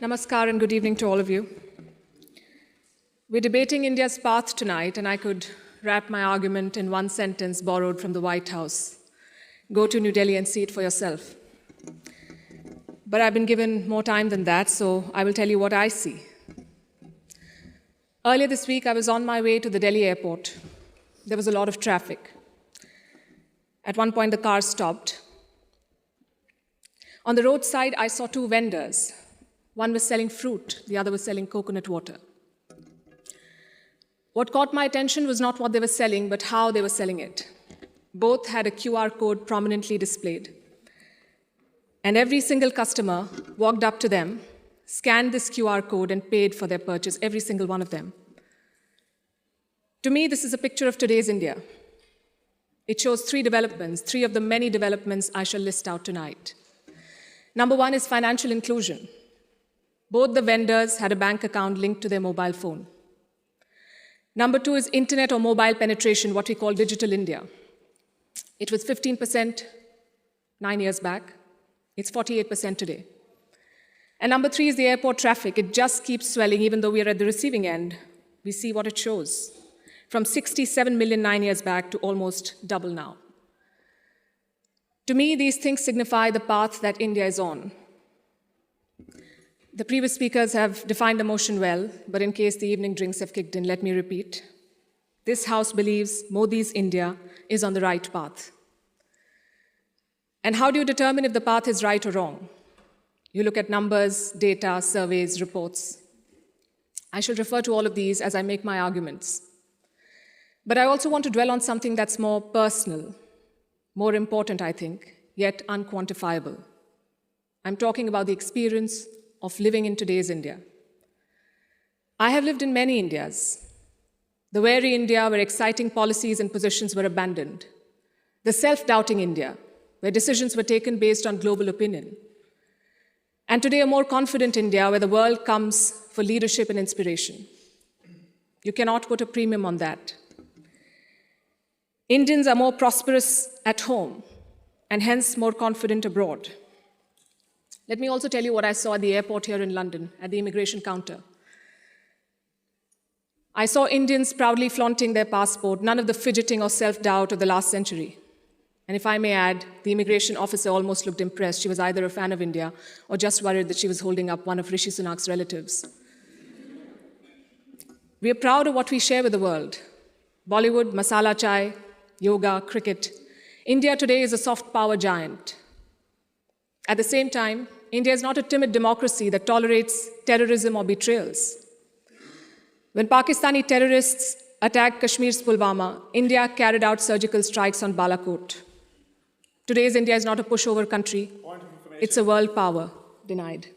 Namaskar and good evening to all of you. We're debating India's path tonight, and I could wrap my argument in one sentence borrowed from the White House. Go to New Delhi and see it for yourself. But I've been given more time than that, so I will tell you what I see. Earlier this week, I was on my way to the Delhi airport. There was a lot of traffic. At one point, the car stopped. On the roadside, I saw two vendors. One was selling fruit, the other was selling coconut water. What caught my attention was not what they were selling, but how they were selling it. Both had a QR code prominently displayed. And every single customer walked up to them, scanned this QR code, and paid for their purchase, every single one of them. To me, this is a picture of today's India. It shows three developments, three of the many developments I shall list out tonight. Number one is financial inclusion. Both the vendors had a bank account linked to their mobile phone. Number two is internet or mobile penetration, what we call digital India. It was 15% 9 years back. It's 48% today. And number three is the airport traffic. It just keeps swelling, even though we are at the receiving end. We see what it shows. From 67 million 9 years back to almost double now. To me, these things signify the path that India is on. The previous speakers have defined the motion well, but in case the evening drinks have kicked in, let me repeat. This House believes Modi's India is on the right path. And how do you determine if the path is right or wrong? You look at numbers, data, surveys, reports. I shall refer to all of these as I make my arguments. But I also want to dwell on something that's more personal, more important, I think, yet unquantifiable. I'm talking about the experience of living in today's India. I have lived in many Indias. The wary India, where exciting policies and positions were abandoned. The self-doubting India, where decisions were taken based on global opinion. And today, a more confident India, where the world comes for leadership and inspiration. You cannot put a premium on that. Indians are more prosperous at home, and hence more confident abroad. Let me also tell you what I saw at the airport here in London, at the immigration counter. I saw Indians proudly flaunting their passport, none of the fidgeting or self-doubt of the last century. And if I may add, the immigration officer almost looked impressed. She was either a fan of India or just worried that she was holding up one of Rishi Sunak's relatives. We are proud of what we share with the world. Bollywood, masala chai, yoga, cricket. India today is a soft power giant. At the same time, India is not a timid democracy that tolerates terrorism or betrayals. When Pakistani terrorists attacked Kashmir's Pulwama, India carried out surgical strikes on Balakot. Today's India is not a pushover country. It's a world power denied.